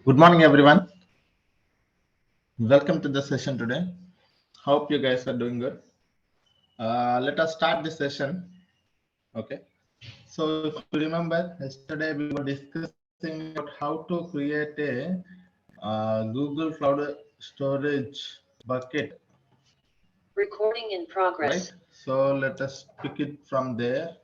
Good morning, everyone. Welcome to the session today. Hope you guys are doing good. Let us start the session. Okay. So, if you remember, yesterday we were discussing about how to create a Google Cloud storage bucket. Recording in progress. Right. So, let us pick it from there.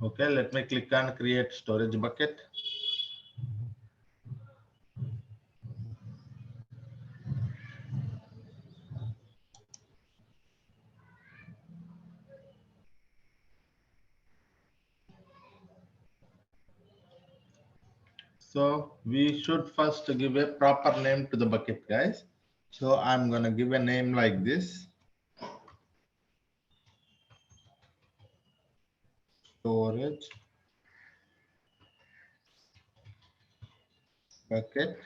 Okay, let me click on create storage bucket. So we should first give a proper name to the bucket, guys. So I'm gonna give a name like this. Storage bucket.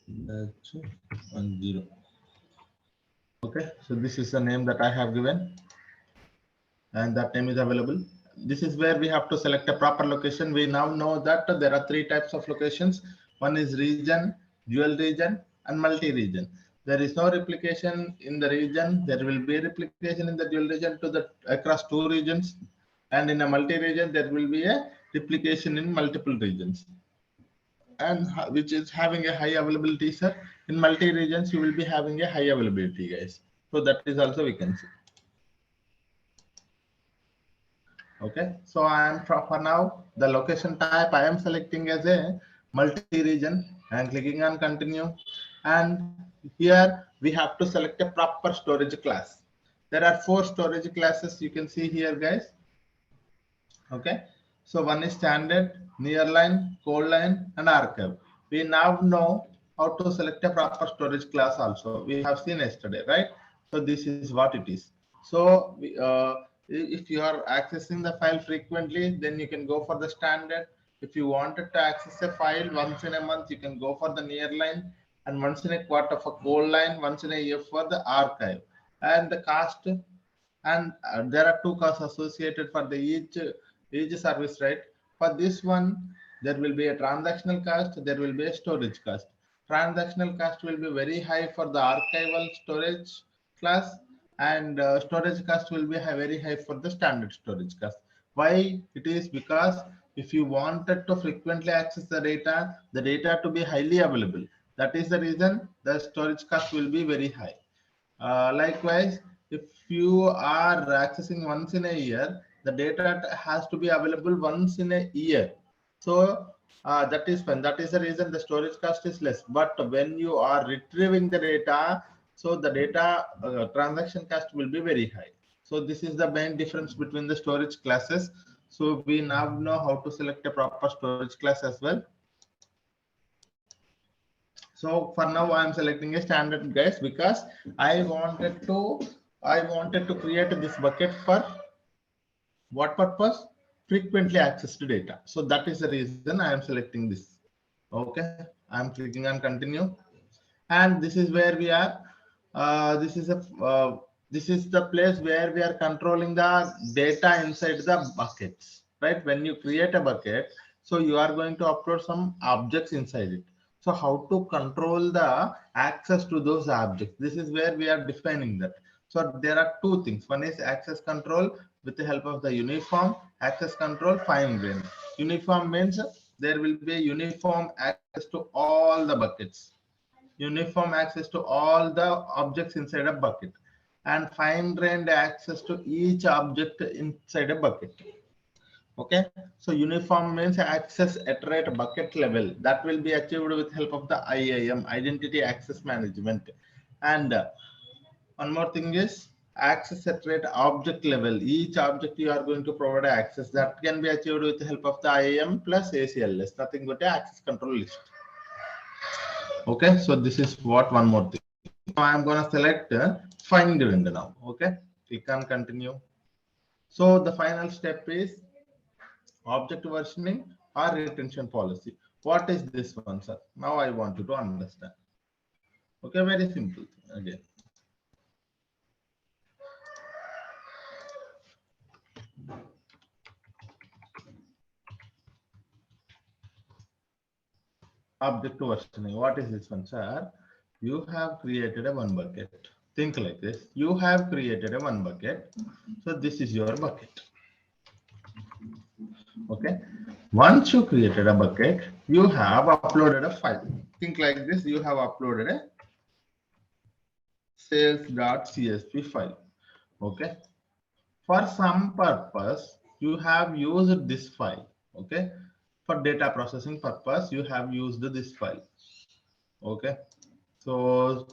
That's 10. Okay, so this is the name that I have given, and that name is available. This is where we have to select a proper location. We now know that there are three types of locations. One is region, dual region, and multi-region. There is no replication in the region. There will be replication in the dual region to the across two regions, and in a multi-region there will be a replication in multiple regions, and which is having a high availability, sir. In multi regions you will be having a high availability, guys. So that is also we can see. Okay, so I am for now the location type I am selecting as a multi region and clicking on continue. And here we have to select a proper storage class. There are 4 storage classes you can see here, guys. Okay, so one is standard, nearline, cold line, and archive. We now know how to select a proper storage class also. We have seen yesterday, right? So this is what it is. So if you are accessing the file frequently, then you can go for the standard. If you wanted to access a file once in a month, you can go for the nearline, and once in a quarter for cold line, once in a year for the archive. And the cost, and there are 2 costs associated for the each service, right? For this one there will be a transactional cost, there will be a storage cost. Transactional cost will be very high for the archival storage class, and storage cost will be very high for the standard storage cost. Why? It is because if you wanted to frequently access the data to be highly available, that is the reason the storage cost will be very high. Likewise, if you are accessing once in a year, the data has to be available once in a year. So that is when that is the reason the storage cost is less. But when you are retrieving the data, so the data transaction cost will be very high. So this is the main difference between the storage classes. So we now know how to select a proper storage class as well. So for now I am selecting a standard, guys, because I wanted to create this bucket for what purpose? Frequently accessed data. So that is the reason I am selecting this. Okay, I am clicking on continue, and this is where we are. This is the place where we are controlling the data inside the buckets, right? When you create a bucket, so you are going to upload some objects inside it. So how to control the access to those objects? This is where we are defining that. So there are 2 things. One is access control with the help of the uniform, access control fine grained. Uniform means there will be a uniform access to all the buckets. Uniform access to all the objects inside a bucket, and fine grained access to each object inside a bucket. Okay, so uniform means access at bucket level, that will be achieved with help of the IAM, identity access management. And one more thing is access at object level. Each object you are going to provide access, that can be achieved with the help of the IAM plus ACLS, nothing but the access control list. Okay, so this is what one more thing. Now I am going to select fine grained now. Okay, click on continue. So the final step is Object versioning or retention policy. What is this one, sir? Now I want you to understand. Okay, very simple again. Object versioning. What is this one, sir? You have created a one bucket. Think like this. You have created a one bucket. So this is your bucket. Okay. Once you created a bucket, you have uploaded a file. Think like this. You have uploaded a sales.csv file. Okay. For some purpose, you have used this file. Okay. For data processing purpose, you have used this file. Okay. So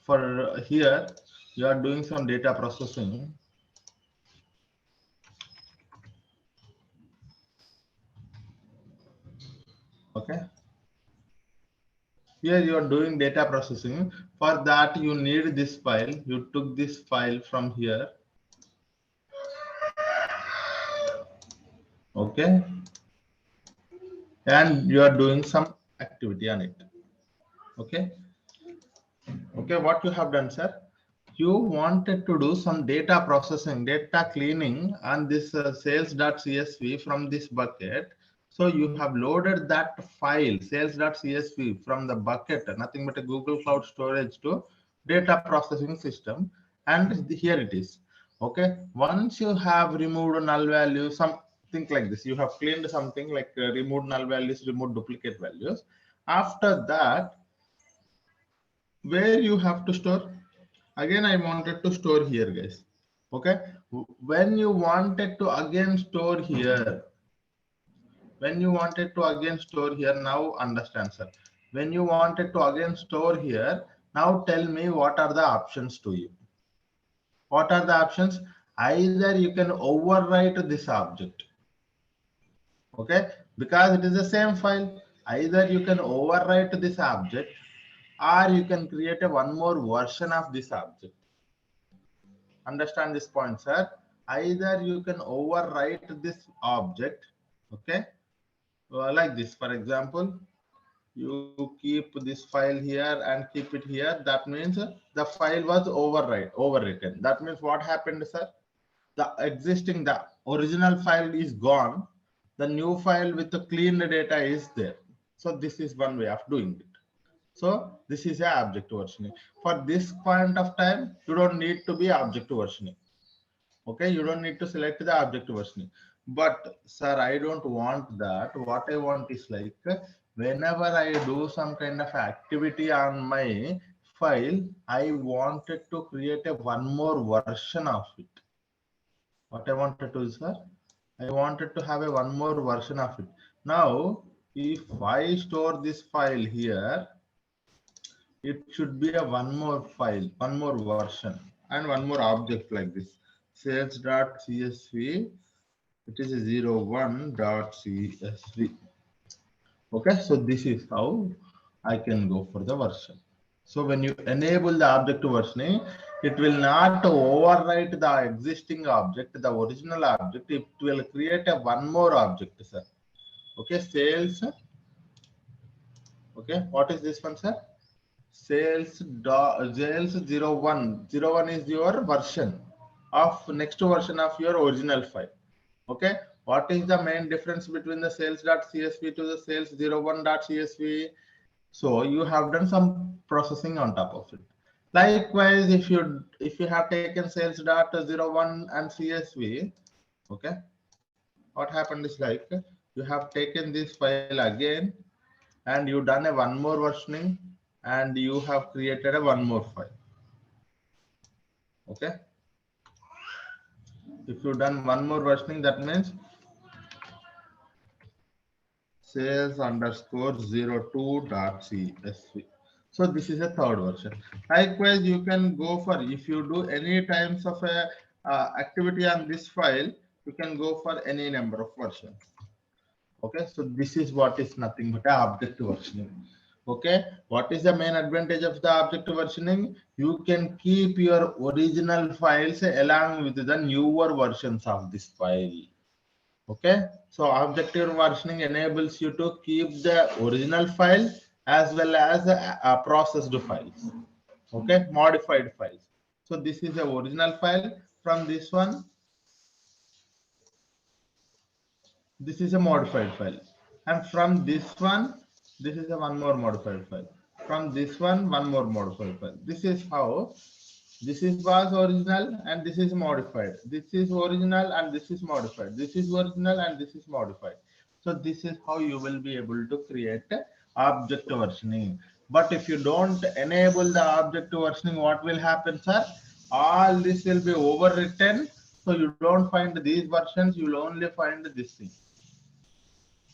for here, you are doing some data processing. Okay. Here you are doing data processing. For that, you need this file. You took this file from here. Okay. And you are doing some activity on it. Okay. Okay. What you have done, sir? You wanted to do some data processing, data cleaning on this sales.csv from this bucket. So you have loaded that file sales.csv from the bucket, nothing but a Google Cloud storage to data processing system. And here it is. Okay. Once you have removed null values, something like this, you have cleaned something like removed null values, removed duplicate values. After that, where you have to store? Again, I wanted to store here, guys. Okay. When you wanted to again store here, now understand, sir. When you wanted to again store here, now tell me what are the options to you. What are the options? Either you can overwrite this object. Okay. Because it is the same file. Either you can overwrite this object or you can create a one more version of this object. Understand this point, sir. Either you can overwrite this object, okay, like this. For example, you keep this file here and keep it here. That means the file was overwritten. That means what happened, sir? The original file is gone. The new file with the clean data is there. So this is one way of doing it. So this is a object versioning. For this point of time, you don't need to be object versioning. Okay, you don't need to select the object versioning. But sir, I don't want that. What I want is like whenever I do some kind of activity on my file, I wanted to create a one more version of it. What I wanted to do, sir, I wanted to have a one more version of it. Now, if I store this file here, it should be a one more file, one more version, and one more object like this. Sales.csv, it is a 01.csv. Okay, so this is how I can go for the version. So when you enable the object versioning, it will not overwrite the existing object, the original object. It will create a one more object, sir. Okay, sales. Okay, what is this one, sir? Sales 01. 01 is your version of next version of your original file. Okay, what is the main difference between the sales.csv to the sales01.csv? So you have done some processing on top of it. Likewise, if you have taken sales.01 and csv, okay, what happened is like you have taken this file again and you done a one more versioning and you have created a one more file. Okay, if you done one more versioning, that means sales_02.csv. So this is a third version. Likewise, you can go for, if you do any times of a activity on this file, you can go for any number of versions. Okay, so this is what is nothing but object versioning. Okay, what is the main advantage of the object versioning? You can keep your original files along with the newer versions of this file. Okay, so objective versioning enables you to keep the original file as well as processed files. Okay, modified files. So this is the original file. From this one, this is a modified file, and from this one, this is a one more modified file. From this one more modified file. This is how this is was original and this is modified. This is original and this is modified. This is original and this is modified. So this is how you will be able to create object versioning. But if you don't enable the object versioning, what will happen, sir? All this will be overwritten. So you don't find these versions, you will only find this thing.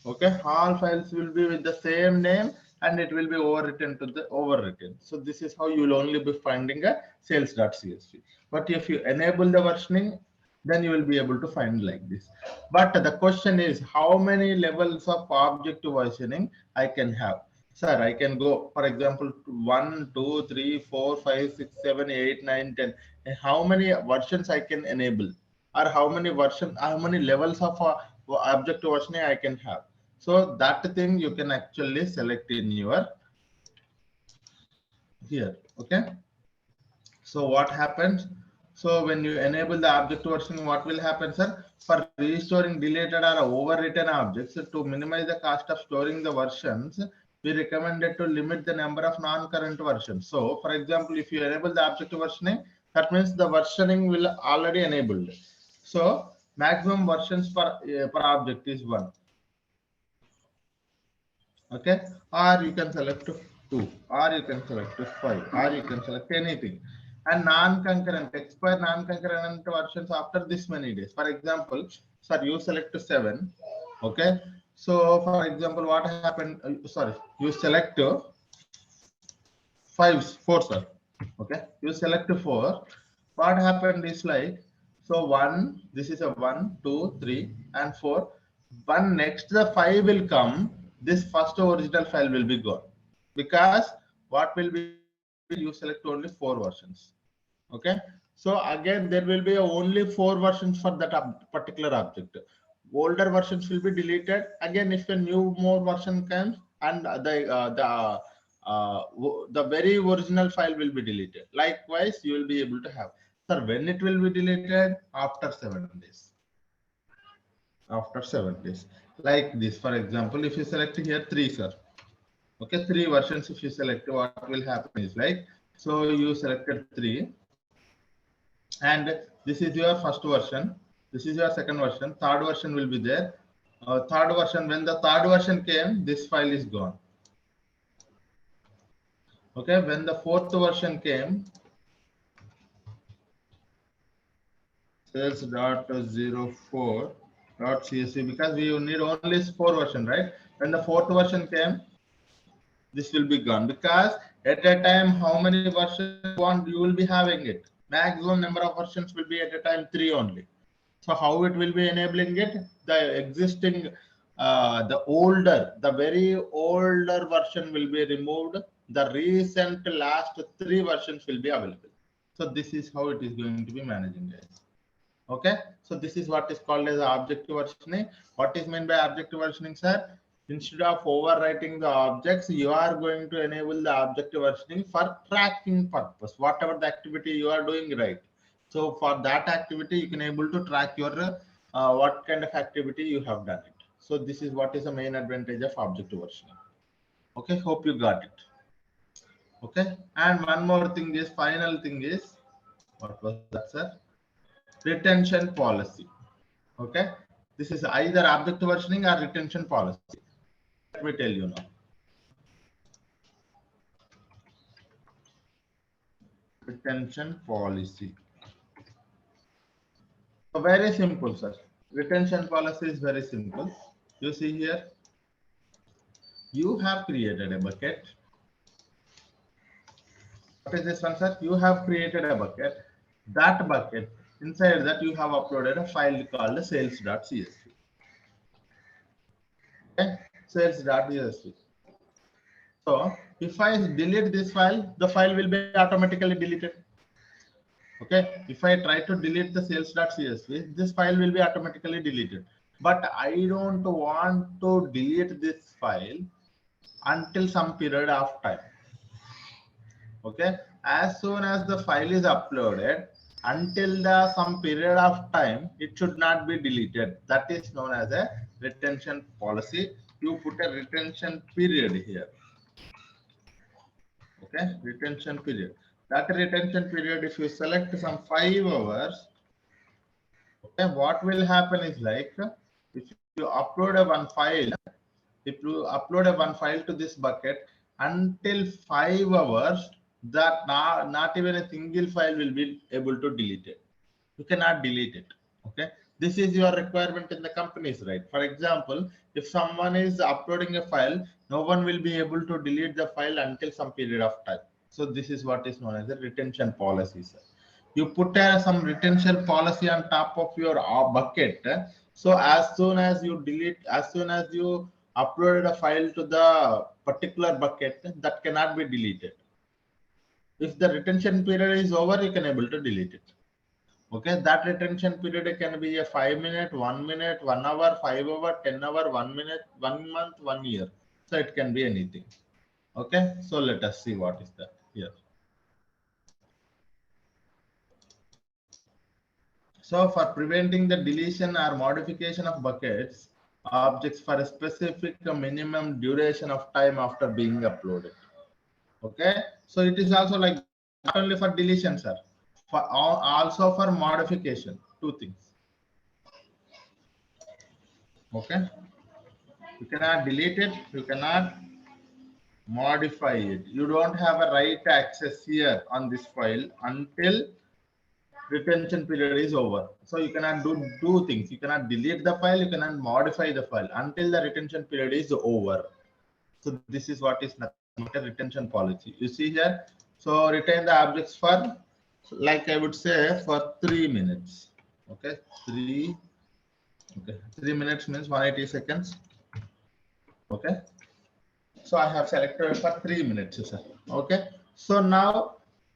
Okay, all files will be with the same name and it will be overwritten to the overwritten. So this is how you will only be finding a sales.csv. But if you enable the versioning, then you will be able to find like this. But the question is, how many levels of object versioning I can have? Sir, I can go, for example, 1, 2, 3, 4, 5, 6, 7, 8, 9, 10. How many versions I can enable? Or how many levels of object versioning I can have? So that thing you can actually select in your here. Okay. So what happens? So when you enable the object versioning, what will happen, sir? For restoring deleted or overwritten objects, to minimize the cost of storing the versions, we recommended to limit the number of non-current versions. So for example, if you enable the object versioning, that means the versioning will already enabled. So maximum versions per object is 1. Okay, or you can select 2, or you can select 5, or you can select anything. And non-concurrent, expire non-concurrent versions after this many days. For example, sir, you select 7. Okay, so for example, what happened? Sorry, you select 4, sir. Okay, you select 4. What happened is like, so 1, this is a 1, 2, 3, and 4. One next the 5 will come, this first original file will be gone, because what will be, you select only 4 versions. Okay, so again there will be only 4 versions for that particular object. Older versions will be deleted. Again, if a new more version comes, and the very original file will be deleted. Likewise, you will be able to have. Sir, when it will be deleted? After 7 days. After 7 days. Like this, for example, if you select here 3, sir. Okay, 3 versions. If you select, what will happen is like, so you selected 3, and this is your first version. This is your second version. Third version will be there. Third version, when the third version came, this file is gone. Okay, when the fourth version came, sales.04.csv, because we need only 4 version, right? When the fourth version came, this will be gone, because at a time, how many versions you want, you will be having it. Maximum number of versions will be at a time 3 only. So how it will be enabling it? The existing, the very older version will be removed. The recent last 3 versions will be available. So this is how it is going to be managing, guys. Okay, so this is what is called as objective versioning. What is meant by objective versioning, sir? Instead of overwriting the objects, you are going to enable the objective versioning for tracking purpose. Whatever the activity you are doing, right? So for that activity, you can able to track your what kind of activity you have done it. So this is what is the main advantage of objective versioning. Okay, hope you got it. Okay, and one more thing is, final thing is, what was that, sir? Retention policy. Okay, this is either object versioning or retention policy. Let me tell you now. Retention policy. So very simple, sir. Retention policy is very simple. You see here, you have created a bucket. What is this one, sir? You have created a bucket. That bucket, inside that you have uploaded a file called sales.csv. Okay, sales.csv. So if I delete this file, the file will be automatically deleted. Okay, if I try to delete the sales.csv, this file will be automatically deleted. but I don't want to delete this file until some period of time. Okay, as soon as the file is uploaded, until the some period of time, it should not be deleted. That is known as a retention policy. You put a retention period here. Okay, retention period. That retention period, if you select some 5 hours, okay, what will happen is like if you upload a one file, if you upload a one file to this bucket until 5 hours, that not even a single file will be able to delete it. You cannot delete it. Okay, this is your requirement in the companies, right? For example, if someone is uploading a file, no one will be able to delete the file until some period of time. So this is what is known as a retention policy, sir. You put some retention policy on top of your bucket. So as soon as you delete, as soon as you uploaded a file to the particular bucket, that cannot be deleted. If the retention period is over, you can able to delete it. Okay, that retention period can be a 5 minute, 1 minute, 1 hour, 5 hour, 10 hour, 1 minute, 1 month, 1 year. So it can be anything. Okay, so let us see what is that here. So for preventing the deletion or modification of buckets, objects for a specific minimum duration of time after being uploaded. Okay, so it is also like not only for deletion, sir, for also for modification. Two things. Okay, you cannot delete it, you cannot modify it. You don't have a right access here on this file until retention period is over. So you cannot do things. You cannot delete the file, you cannot modify the file until the retention period is over. So this is what is nothing but a retention policy. You see here. So retain the objects for, like I would say, for 3 minutes. Okay, 3 minutes means 180 seconds. Okay, so I have selected for 3 minutes, sir. Okay, so now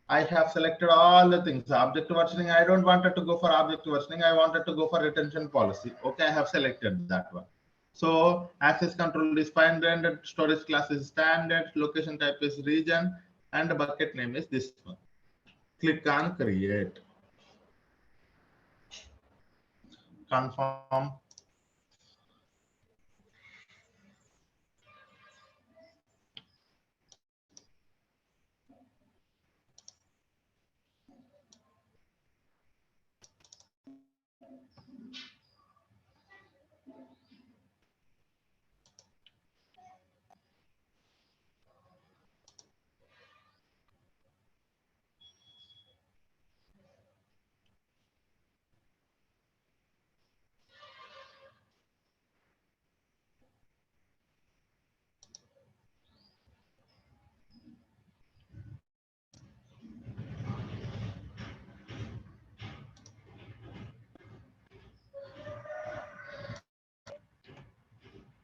I have selected all the things. Object versioning, I don't want it to go for object versioning. I wanted to go for retention policy. Okay, I have selected that one. So access control is standard, storage class is standard, location type is region, and the bucket name is this one. Click on create. Confirm.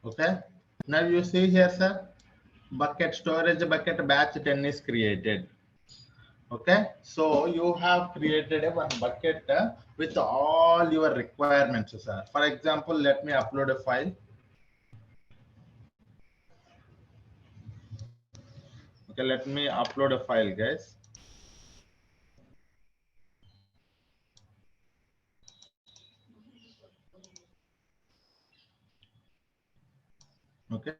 Okay, now you see here, sir, bucket storage bucket batch 10 is created. Okay, so you have created a one bucket with all your requirements, sir. For example, let me upload a file. Okay, let me upload a file, guys. Okay,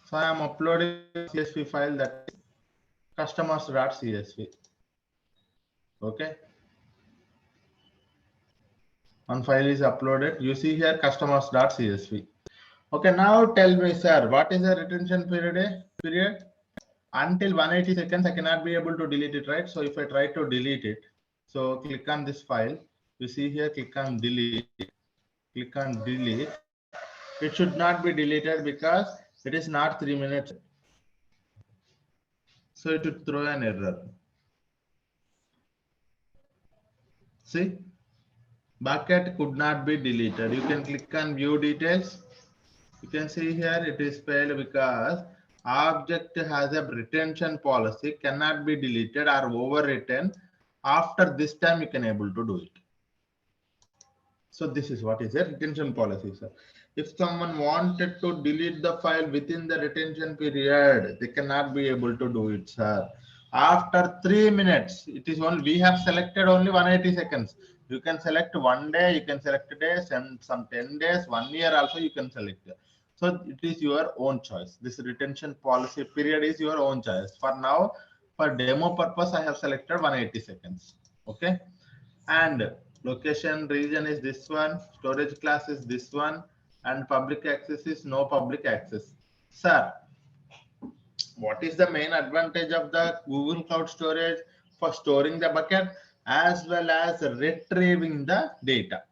so I am uploading a CSV file, that is customers.csv. Okay, one file is uploaded. You see here customers.csv. Okay, now tell me, sir, what is the retention period? Until 180 seconds, I cannot be able to delete it, right? So if I try to delete it, so click on this file. You see here, click on delete. Click on delete. It should not be deleted because it is not 3 minutes. So it should throw an error. See, bucket could not be deleted. You can click on view details. You can see here it is failed because object has a retention policy, cannot be deleted or overwritten. After this time, you can able to do it. So this is what is a retention policy, sir. If someone wanted to delete the file within the retention period, they cannot be able to do it, sir. After 3 minutes, it is only we have selected only 180 seconds. You can select 1 day, you can select a day, some 10 days, 1 year also you can select. So it is your own choice. This retention policy period is your own choice. For now, for demo purpose, I have selected 180 seconds. Okay. And location region is this one, storage class is this one, and public access is no public access. Sir, what is the main advantage of the Google Cloud Storage? For storing the bucket as well as retrieving the data.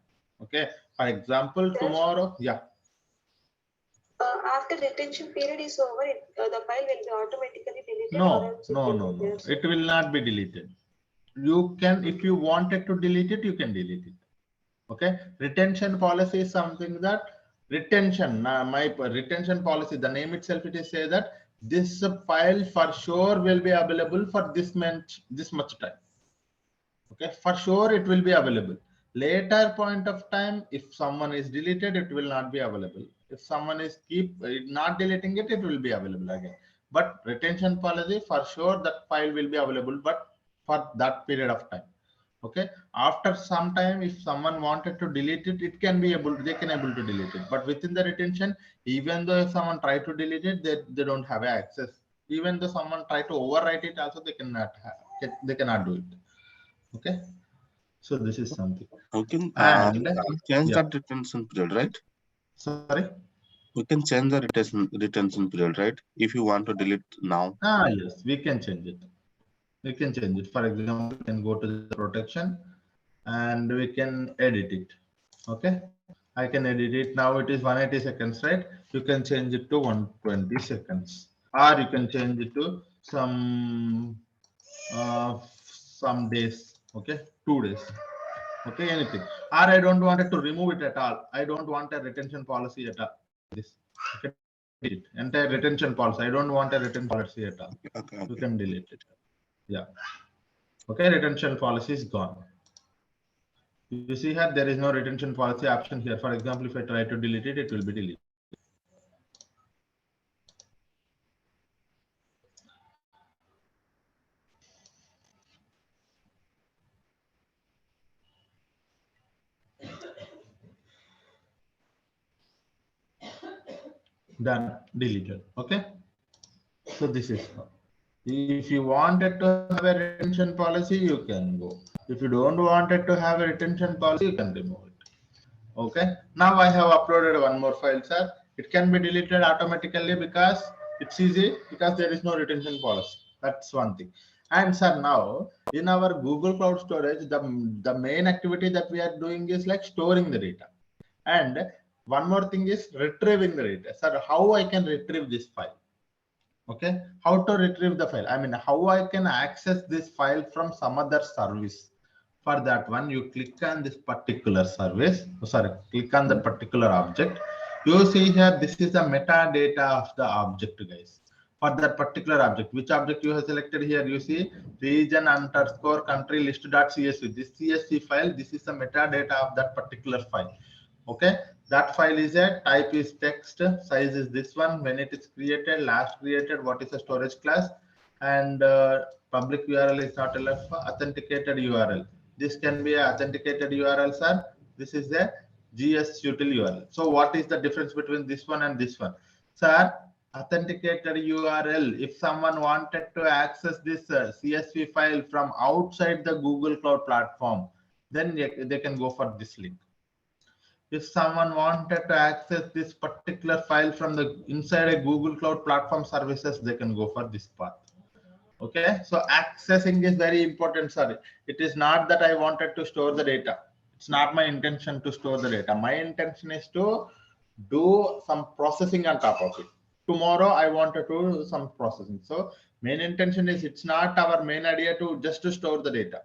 Okay. For example, tomorrow, yeah. After retention period is over, the file will be automatically deleted. No. It will not be deleted. You can, if you wanted to delete it, you can delete it. Okay. Retention policy is something that retention, my retention policy, the name itself, it is say that this file for sure will be available for this much time. Okay, for sure it will be available. Later point of time, if someone is deleted, it will not be available. If someone is not deleting it, it will be available again. But retention policy, for sure that file will be available, but for that period of time. Okay, after some time, if someone wanted to delete it, it can be able, they can able to delete it. But within the retention, even though if someone try to delete it, they don't have access. Even though someone try to overwrite it, also they cannot do it. Okay, so this is something. We can And change that retention period, right? Sorry, we can change the retention period, right? If you want to delete now. Yes, we can change it. We can change it. For example, we can go to the protection and we can edit it. Okay, I can edit it. Now it is 180 seconds, right? You can change it to 120 seconds, or you can change it to some days. Okay, 2 days. Okay, anything. Or I don't want it to remove it at all. I don't want a retention policy at all. This you can delete it. Entire retention policy. I don't want a retention policy at all. Okay. You can delete it. Yeah. Okay, retention policy is gone. You see here, there is no retention policy option here. For example, if I try to delete it, it will be deleted. Done, deleted. Okay, so this is how. If you wanted to have a retention policy, you can go. If you don't wanted to have a retention policy, you can remove it. Okay, now I have uploaded one more file, sir. It can be deleted automatically because it's easy, because there is no retention policy. That's one thing. And sir, now in our Google Cloud Storage, the main activity that we are doing is like storing the data. And one more thing is retrieving the data. Sir, how I can retrieve this file? Okay, how to retrieve the file? I mean, how I can access this file from some other service? For that one, you click on this particular service. Click on the particular object. You see here, this is the metadata of the object, guys. For that particular object, which object you have selected here? You see region underscore country list.csv. This CSV file, this is the metadata of that particular file. Okay, that file is a type is text, size is this one, when it is created, last created, what is the storage class, and public URL is not allowed for authenticated URL. This can be an authenticated URL, sir. This is a GSUtil URL. So what is the difference between this one and this one? Sir, authenticated URL, if someone wanted to access this CSV file from outside the Google Cloud platform, then they can go for this link. If someone wanted to access this particular file from the inside a Google Cloud Platform services, they can go for this path. Okay, so accessing is very important, sir. It is not that I wanted to store the data. It's not my intention to store the data. My intention is to do some processing on top of it. Tomorrow I want to do some processing. So main intention is, it's not our main idea to just to store the data.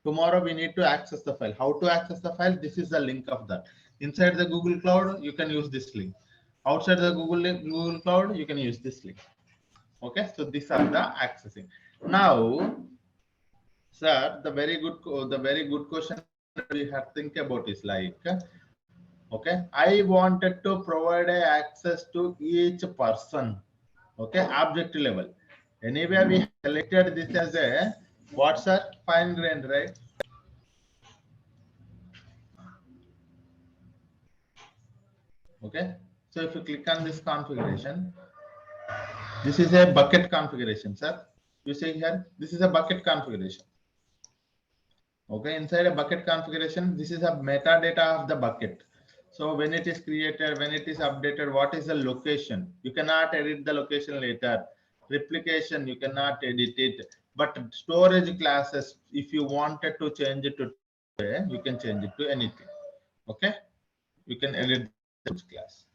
Tomorrow we need to access the file. How to access the file? This is the link of that. Inside the Google Cloud, you can use this link. Outside the Google Cloud, you can use this link. Okay, so these are the accessing. Now, sir, the very good question we have to think about is like, Okay, I wanted to provide a access to each person. Okay, object level. Anyway, we selected this as a what's a fine grained, right? Okay, so if you click on this configuration, this is a bucket configuration, sir. You see here, this is a bucket configuration. Okay, inside a bucket configuration, this is a metadata of the bucket. So when it is created, when it is updated, what is the location? You cannot edit the location later. Replication, you cannot edit it. But storage classes, if you wanted to change it to today, you can change it to anything. Okay, you can edit the class.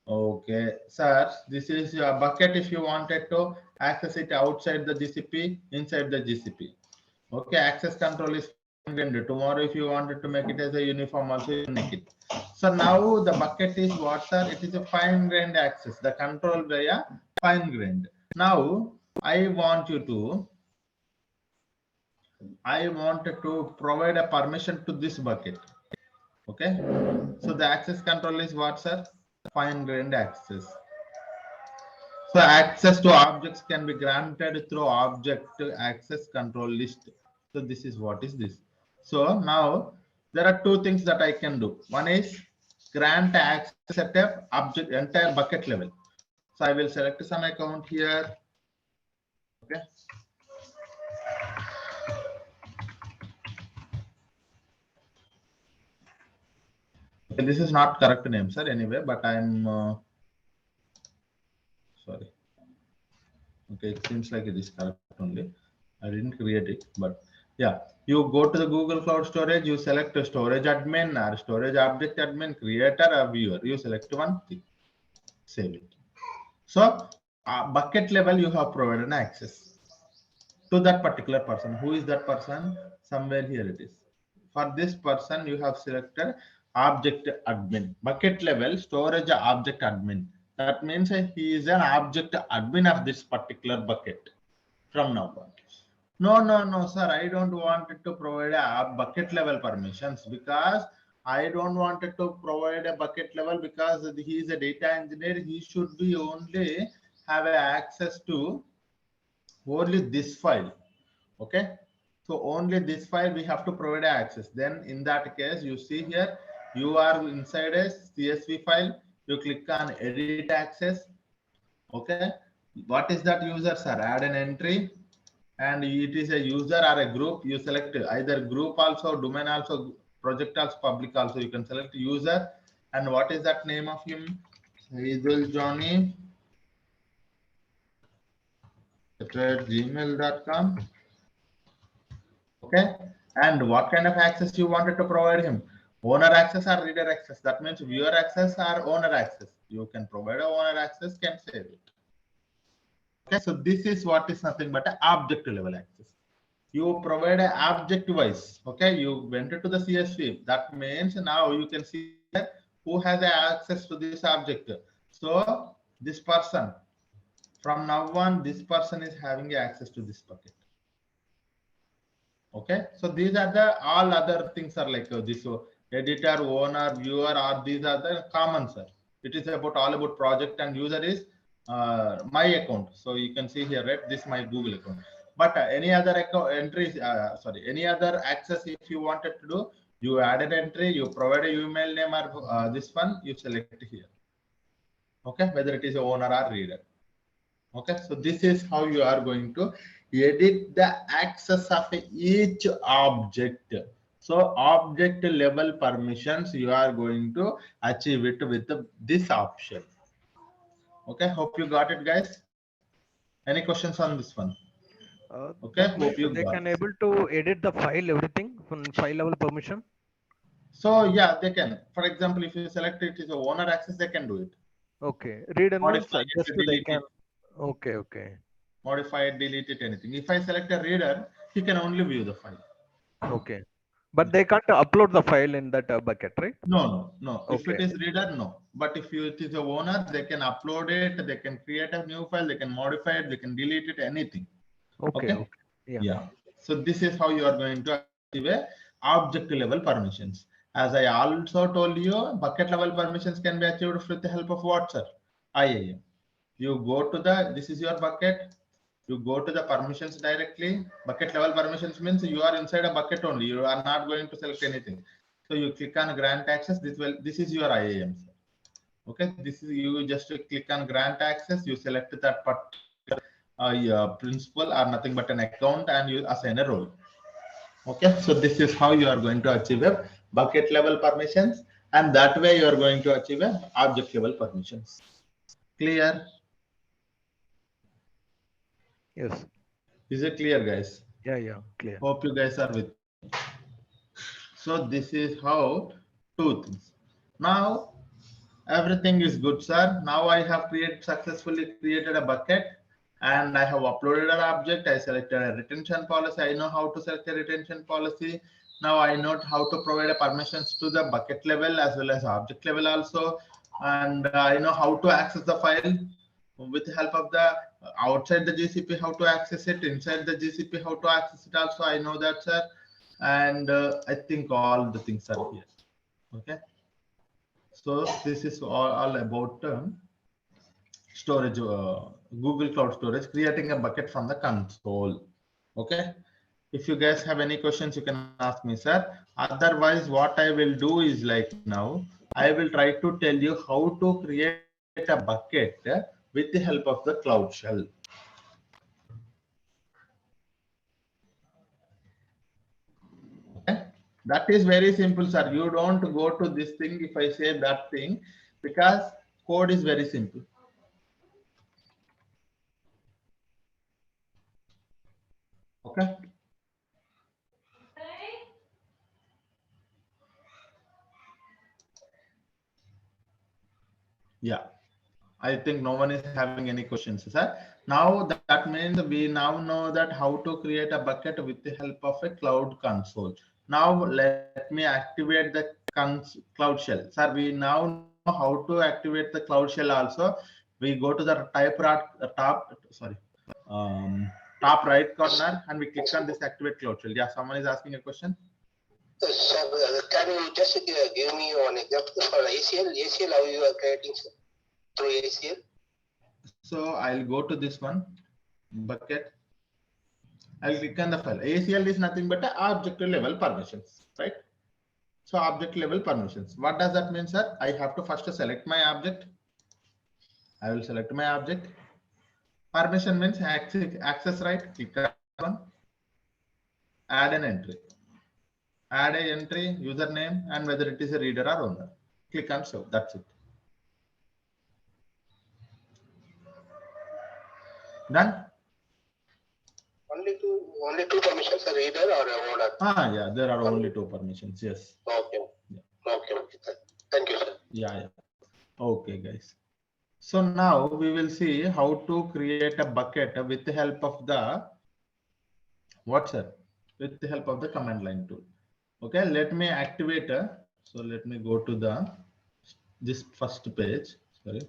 Okay, sir, this is your bucket if you wanted to access it outside the GCP, inside the GCP. Okay, access control is fine-grained. Tomorrow, if you wanted to make it as a uniform, also you make it. So now the bucket is what, sir? It is a fine-grained access, the control via fine-grained. Now, I wanted to provide a permission to this bucket. Okay, so the access control is what, sir? Fine-grained access. So access to objects can be granted through object access control list. So this is what is this. So now there are two things that I can do. One is grant access at a object entire bucket level. So I will select some account here. Okay. Okay, this is not correct name, sir. Anyway, but I'm sorry. Okay, it seems like it is correct only. I didn't create it, but yeah, you go to the Google Cloud Storage, you select a storage admin or storage object admin, creator or viewer. You select one thing, save it. So bucket level, you have provided an access to that particular person. Who is that person? Somewhere here it is. For this person, you have selected object admin. Bucket level storage object admin. That means he is an object admin of this particular bucket from now on. No, sir. I don't want it to provide a bucket level permissions because I don't want it to provide a bucket level because he is a data engineer. He should be only have access to only this file. Okay. So only this file we have to provide access. Then in that case, you see here, you are inside a CSV file. You click on edit access. Okay. What is that user, sir? Add an entry. And it is a user or a group. You select either group also, domain also, project also, public also. You can select user. And what is that name of him? Saidhul Johnny at gmail.com. Okay. And what kind of access you wanted to provide him? Owner access or reader access. That means viewer access or owner access. You can provide a owner access, can save it. Okay, so this is what is nothing but an object level access. You provide an object wise. Okay, you went to the CSV. That means now you can see who has access to this object. So this person, from now on, this person is having access to this bucket. Okay, so these are the all other things are like this editor, owner, viewer, or these are the common, sir. It is about all about project, and user is my account. So you can see here, right? This is my Google account. But any other account entries, any other access, if you wanted to do, you add an entry, you provide a email name or this one, you select here. Okay, whether it is a owner or reader. Okay, so this is how you are going to edit the access of each object. So object level permissions, you are going to achieve it with this option. Okay, hope you got it, guys. Any questions on this one? Okay, hope you they got can it. able to edit the file, everything from file level permission. So yeah, they can. For example, if you select it is a owner access, they can do it. Okay, reader means Modify just it, they delete can. it, Okay. modify it, delete it, anything. If I select a reader, he can only view the file. Okay, but they can't upload the file in that bucket, right? No. Okay. If it is reader, no. But if it is a owner, they can upload it, they can create a new file, they can modify it, they can delete it, anything. Okay. Yeah. So this is how you are going to achieve a object level permissions. As I also told you, bucket level permissions can be achieved with the help of what, sir? IAM. You go to the, this is your bucket. You go to the permissions directly. Bucket level permissions means you are inside a bucket only. You are not going to select anything. So you click on grant access. This is your IAM, sir. Okay, this is, you just click on grant access. You select that particular principal or nothing but an account, and you assign a role. Okay, so this is how you are going to achieve a bucket level permissions, and that way you are going to achieve a object level permissions. Clear? Yes. Is it clear, guys? Yeah, clear. Hope you guys are with me. So this is how two things. Now everything is good, sir. Now I have successfully created a bucket, and I have uploaded an object. I selected a retention policy. I know how to select a retention policy. Now I know how to provide a permissions to the bucket level as well as object level also. And I know how to access the file with the help of the outside the GCP, how to access it, inside the GCP, how to access it also. I know that, sir. And I think all the things are here. Okay. So this is all about storage, Google Cloud Storage, creating a bucket from the console. Okay. If you guys have any questions, you can ask me, sir. Otherwise, what I will do is like now, I will try to tell you how to create a bucket with the help of the Cloud Shell. Okay. That is very simple, sir. You don't go to this thing if I say that thing, because code is very simple. Okay. Yeah. I think no one is having any questions, sir. Now that means we now know that how to create a bucket with the help of a cloud console. Now let me activate the cloud shell. Sir, we now know how to activate the cloud shell also. We go to the top right corner and we click on this activate cloud shell. Yeah, someone is asking a question. Sir, can you just give me one example for ACL? ACL, how you are creating, sir? Through ACL? So I'll go to this one, bucket. I'll click on the file. ACL is nothing but the object level permissions, right? So object level permissions. What does that mean, sir? I have to first select my object. I will select my object. Permission means access right. Click on one. Add an entry. Add a entry, username, and whether it is a reader or owner. Click on show. That's it. Done. Only two permissions, a reader or a owner? Yeah, there are only two permissions. Yes. Okay. Yeah. Okay. Thank you, sir. Yeah. Okay, guys. So now we will see how to create a bucket with the help of the with the help of the command line tool. Okay, let me activate. So let me go to this first page. Sorry.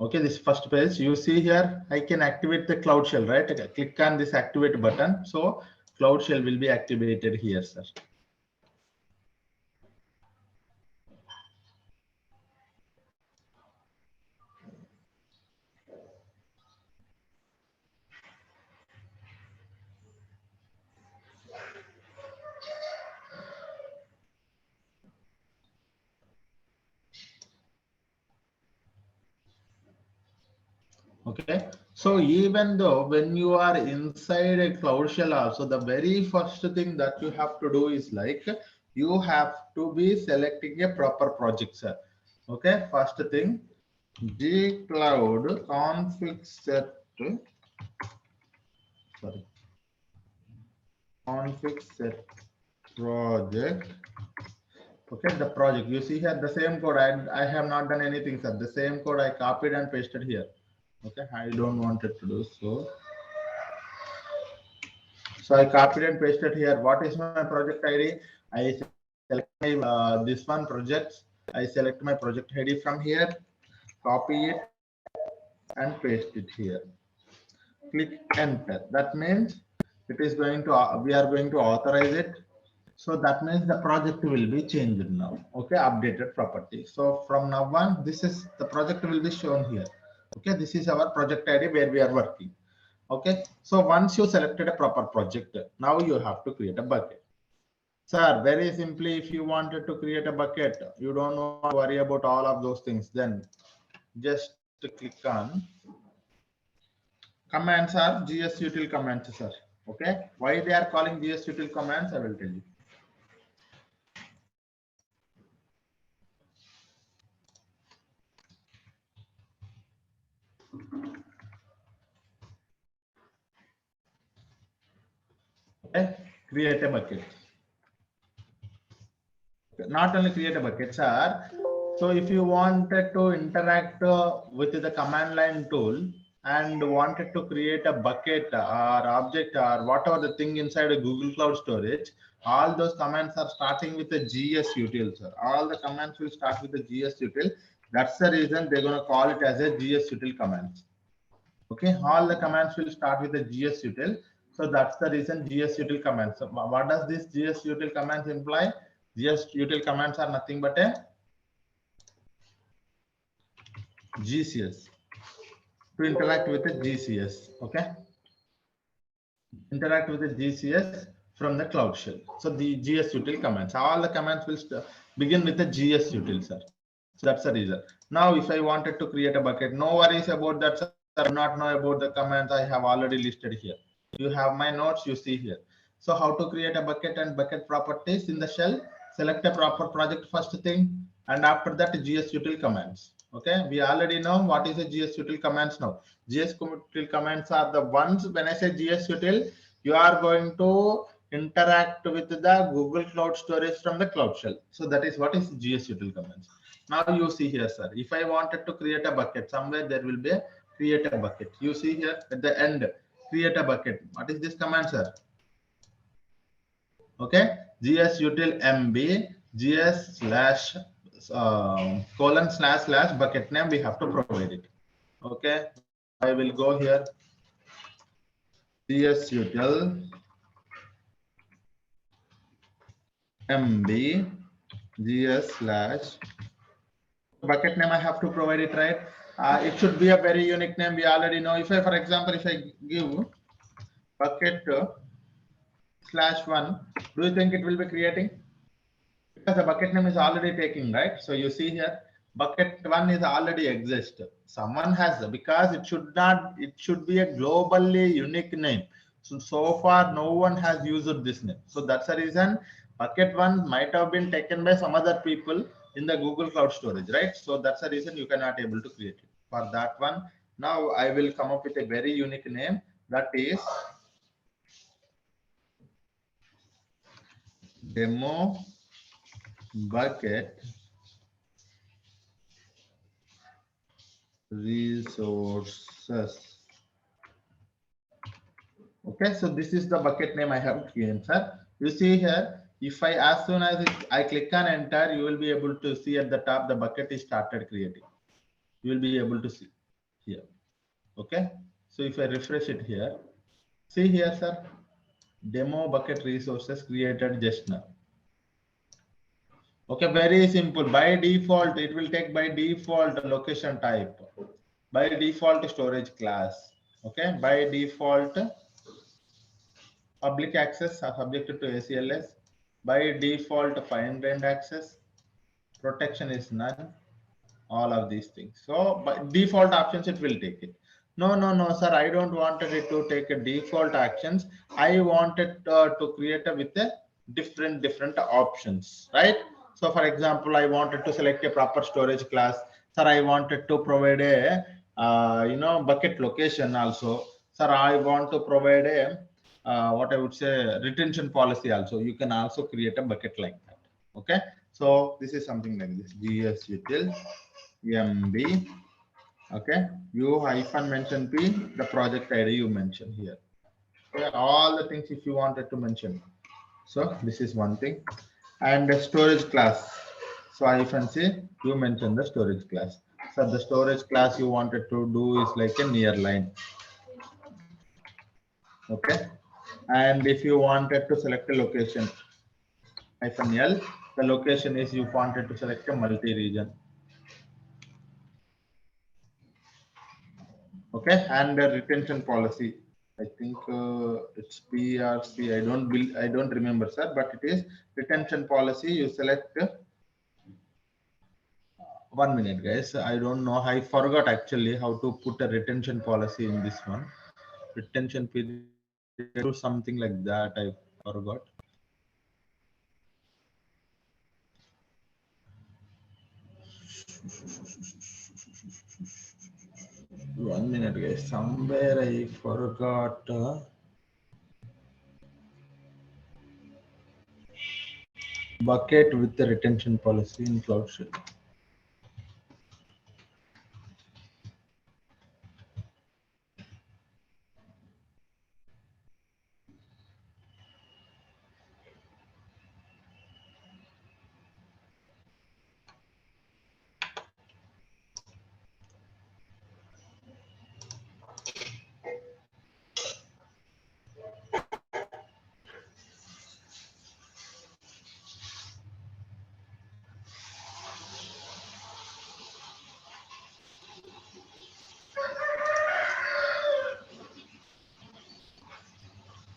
Okay, this first page, you see here, I can activate the Cloud Shell, right? Okay, click on this activate button. So Cloud Shell will be activated here, sir. Okay, so even though when you are inside a Cloud Shell also, the very first thing that you have to do is like you have to be selecting a proper project, sir. Okay, first thing, gcloud config set, sorry, config set project. Okay, the project, you see here the same code. I have not done anything, sir. The same code I copied and pasted here. Okay, I don't want it to do so. So I copied and pasted here. What is my project ID? I select my this one projects. I select my project ID from here, copy it and paste it here. Click enter. That means it is going to we are going to authorize it. So that means the project will be changed now. Okay, updated property. So from now on, this is the project will be shown here. Okay, this is our project ID where we are working. Okay, so once you selected a proper project, now you have to create a bucket. Sir, very simply, if you wanted to create a bucket, you don't want to worry about all of those things, then just click on commands are gsutil commands, sir. Okay, why they are calling gsutil commands, I will tell you. Okay, create a bucket. Not only create a bucket, sir. So if you wanted to interact with the command line tool and wanted to create a bucket or object or whatever the thing inside a Google Cloud Storage, all those commands are starting with the gsutil, sir. All the commands will start with the gsutil. That's the reason they're going to call it as a gsutil commands. Okay, all the commands will start with the gsutil. So that's the reason gsutil commands. So what does this gsutil commands imply? gsutil commands are nothing but a GCS to interact with the GCS. Okay, interact with the GCS from the Cloud Shell. So the gsutil commands, all the commands will begin with the gsutil, sir. So that's the reason. Now, if I wanted to create a bucket, no worries about that, sir. I do not know about the commands I have already listed here. You have my notes, you see here. So how to create a bucket and bucket properties in the shell? Select a proper project first thing, and after that gsutil commands. Okay, we already know what is a gsutil commands now. gsutil commands are the ones, when I say gsutil, you are going to interact with the Google Cloud Storage from the Cloud Shell. So that is what is gsutil commands. Now you see here, sir, if I wanted to create a bucket, somewhere there will be a create a bucket. You see here at the end, create a bucket. What is this command, sir? Okay, gsutil mb gs slash colon slash slash bucket name, we have to provide it. Okay, I will go here, gsutil mb gs slash bucket name, I have to provide it, right? It should be a very unique name. We already know. If I, for example, if I give bucket /1, do you think it will be creating? Because the bucket name is already taking, right? So you see here, bucket 1 is already exist. Someone has, because it should not, it should be a globally unique name. So far, no one has used this name. So that's the reason bucket 1 might have been taken by some other people in the Google Cloud Storage, right? So that's the reason you cannot able to create it for that one. Now I will come up with a very unique name, that is demo bucket resources. Okay, so this is the bucket name I have given, sir. You see here, if I, as soon as I click on enter, you will be able to see at the top the bucket is started creating. You will be able to see here. Okay, so if I refresh it here, see here, sir, demo bucket resources created just now. Okay, very simple. By default, it will take by default location type, by default storage class. Okay, by default public access subjected to ACLS, by default fine-grained access, protection is none, all of these things. So by default options, it will take it. No, sir, I don't want it to take a default actions. I wanted to create a with a different options, right? So for example, I wanted to select a proper storage class. Sir, I wanted to provide a bucket location also. Sir, I want to provide a what I would say retention policy also. You can also create a bucket like that. Okay, so this is something like this, gsutil mb. Okay, you hyphen mention p, the project ID you mention here. Okay, all the things if you wanted to mention. So this is one thing. And the storage class, so hyphen c, you mention the storage class. So the storage class you wanted to do is like a nearline. Okay, and if you wanted to select a location, -L. The location is you wanted to select a multi-region. Okay, and the retention policy. I think it's PRC. I don't remember, sir, but it is retention policy. You select 1 minute, guys. I don't know. I forgot actually how to put a retention policy in this one. Retention period or something like that. I forgot. One minute, guys. Somewhere I forgot. Bucket with the retention policy in Cloud Shell.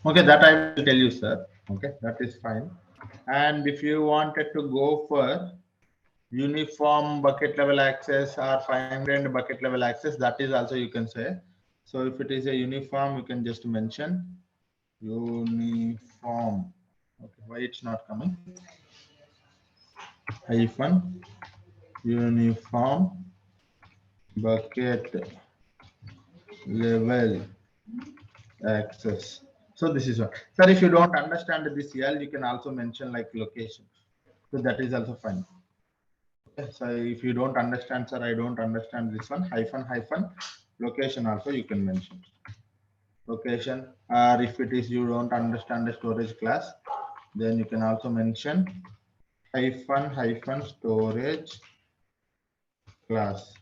Okay, that I will tell you, sir. Okay, that is fine. And if you wanted to go for uniform bucket level access or fine-grained bucket level access, that is also you can say. So if it is a uniform, you can just mention uniform. Okay, why it's not coming? Hyphen uniform bucket level access. So this is what, sir, if you don't understand this L, you can also mention like location. So that is also fine. Okay, so if you don't understand, sir, I don't understand this one, hyphen location also you can mention. Location, or if it is you don't understand the storage class, then you can also mention hyphen storage class.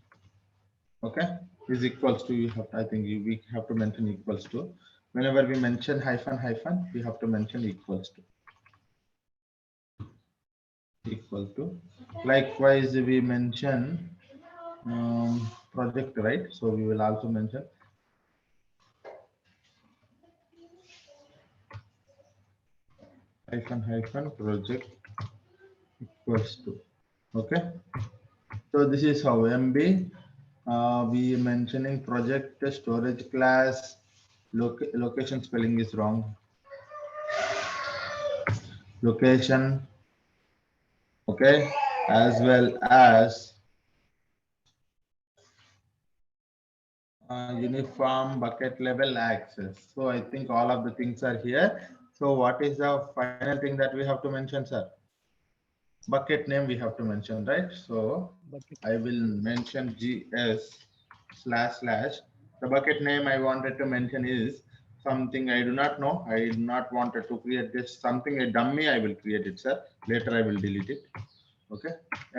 Okay, is equals to, you have to, I think we have to mention equals to. Whenever we mention hyphen, we have to mention equals to. Equal to. Likewise, we mention project, right? So we will also mention hyphen project equals to. Okay. So this is how MB. We mentioning project storage class. Location spelling is wrong. Location. Okay, as well as uniform bucket level access. So I think all of the things are here. So what is the final thing that we have to mention, sir? Bucket name we have to mention, right? So I will mention GS / the bucket name I wanted to mention is something I do not know. I do not wanted to create this, something a dummy. I will create it, sir. Later I will delete it. Okay,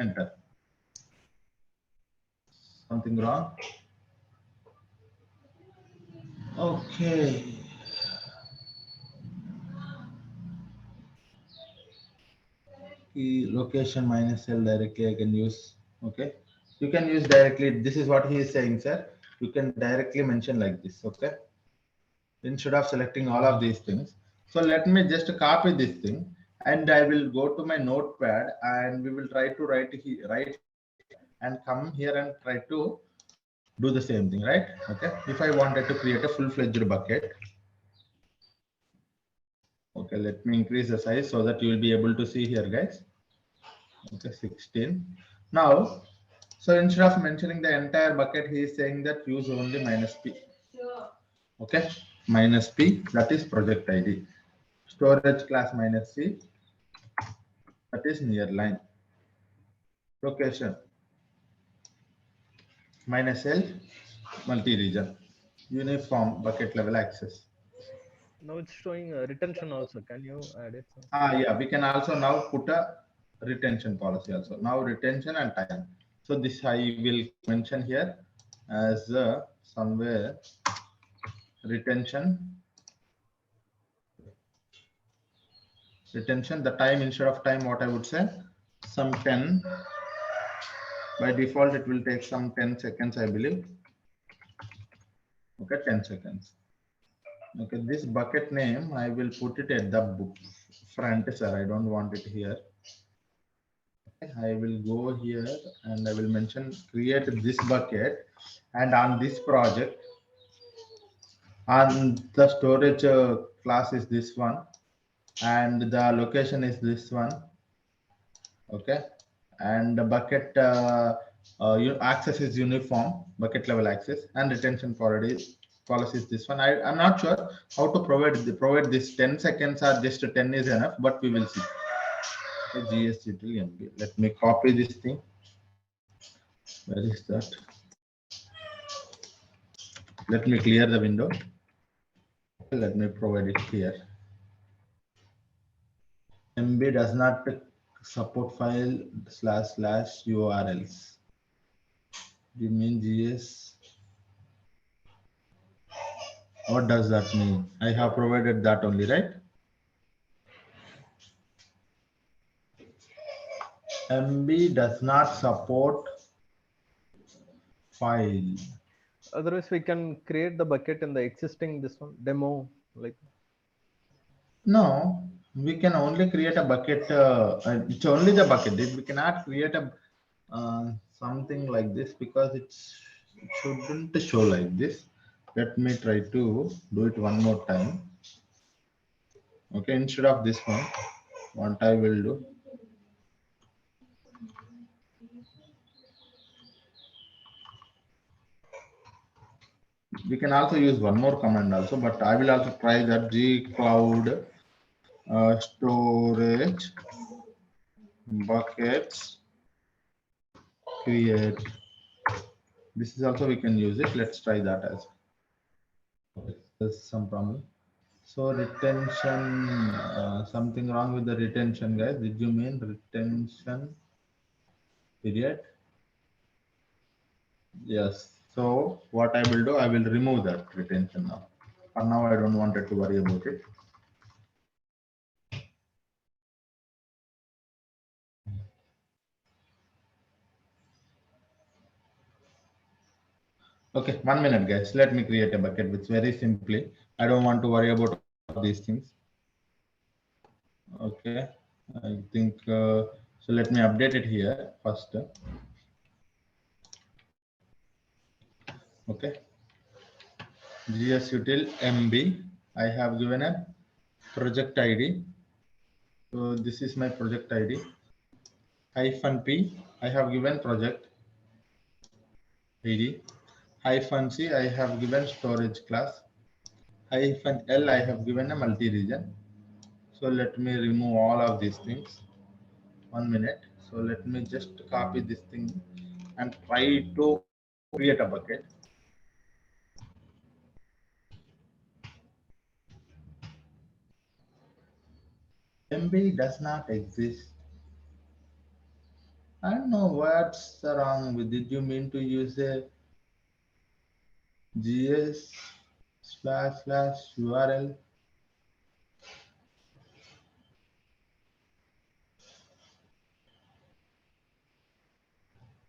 enter. Something wrong? Okay. Location -L directly I can use. Okay. You can use directly. This is what he is saying, sir. You can directly mention like this. Okay. Instead of selecting all of these things. So let me just copy this thing and I will go to my notepad and we will try to write and come here and try to do the same thing, right? Okay. If I wanted to create a full-fledged bucket. Okay, let me increase the size so that you will be able to see here, guys. Okay, 16. Now, so instead of mentioning the entire bucket, he is saying that use only -p. Okay, -p, that is project ID. Storage class -c, that is nearline. Location -l, multi-region. Uniform bucket level access. Now it's showing retention also. Can you add it? Yeah, we can also now put a retention policy also. Now retention and time. So this I will mention here as somewhere retention retention, the time instead of time, what I would say, some 10. By default, it will take some 10 seconds, I believe. Okay, 10 seconds. Okay, this bucket name, I will put it at the front, sir. I don't want it here. Okay, I will go here and I will mention create this bucket, and on this project, on the storage class is this one, and the location is this one. Okay, and the bucket access is uniform, bucket level access, and retention policy is this one. I'm not sure how to provide this 10 seconds or just 10 is enough, but we will see. Okay, GST till MB. Let me copy this thing. Where is that? Let me clear the window. Let me provide it here. MB does not support file / URLs. You mean GS? What does that mean? I have provided that only, right? MB does not support file. Otherwise, we can create the bucket in the existing this one demo. Like No, we can only create a bucket. It's only the bucket. We cannot create a something like this because it shouldn't show like this. Let me try to do it one more time. Okay, instead of this one, what I will do. We can also use one more command also, but I will also try that G cloud storage buckets create. This is also we can use it. Let's try that as well. There's some problem. So retention, something wrong with the retention, guys. Did you mean retention period? Yes. So what I will do, I will remove that retention now. For now, I don't want it to worry about it. Okay, 1 minute, guys. Let me create a bucket with very simply. I don't want to worry about these things. Okay, I think so. Let me update it here first. Okay, GSUtil MB. I have given a project ID. So this is my project ID. -P. I have given project ID. -C. I have given storage class. -L. I have given a multi-region. So let me remove all of these things. 1 minute. So let me just copy this thing and try to create a bucket. MB does not exist. I don't know what's wrong with it. You mean to use a GS / URL?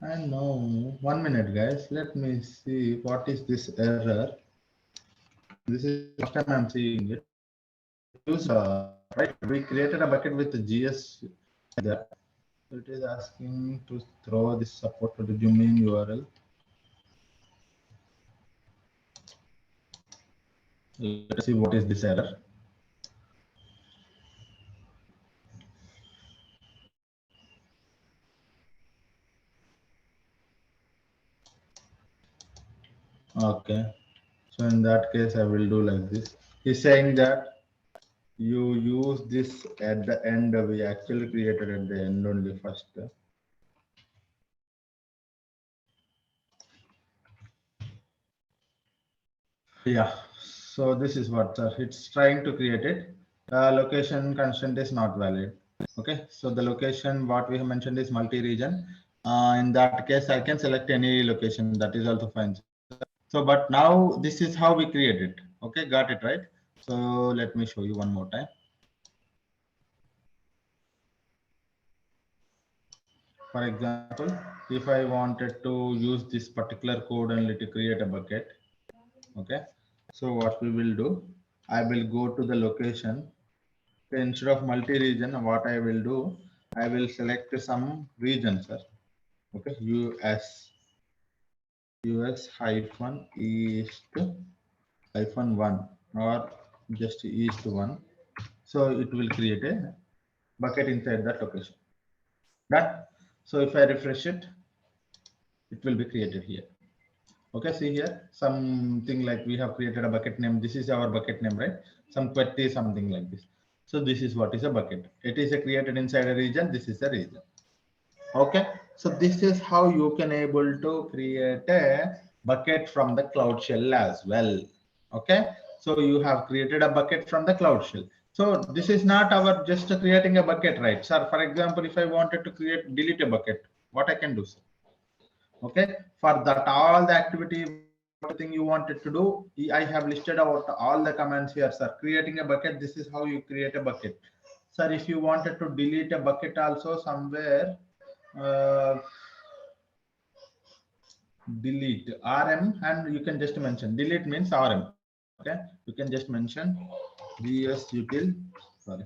I know. 1 minute, guys. Let me see what is this error. This is the first time I'm seeing it. Use right. We created a bucket with the GS there. It is asking to throw this support to the domain URL. Let's see what is this error. Okay, so in that case, I will do like this. He's saying that you use this at the end. We actually created at the end only first. Yeah, so this is what it's trying to create it. Location constant is not valid. Okay, so the location what we have mentioned is multi-region. In that case, I can select any location. That is also fine. So, but now this is how we create it. Okay, got it right. So let me show you one more time. For example, if I wanted to use this particular code only to create a bucket, okay. So what we will do, I will go to the location. Okay, instead of multi-region, what I will do, I will select some region, sir. Okay, US hyphen east hyphen 1 or just east 1. So it will create a bucket inside that location. That. So if I refresh it, it will be created here. Okay, see here, something like we have created a bucket name. This is our bucket name, right? Some query, something like this. So this is what is a bucket. It is created inside a region. This is a region. Okay, so this is how you can able to create a bucket from the Cloud Shell as well. Okay, so you have created a bucket from the Cloud Shell. So this is not our just creating a bucket, right? Sir, for example, if I wanted to delete a bucket, what I can do, sir? Okay, for that all the activity thing you wanted to do, I have listed out all the commands here, sir. Creating a bucket, this is how you create a bucket. Sir, if you wanted to delete a bucket also somewhere, delete rm, and you can just mention delete means rm. Okay, you can just mention gsutil, sorry,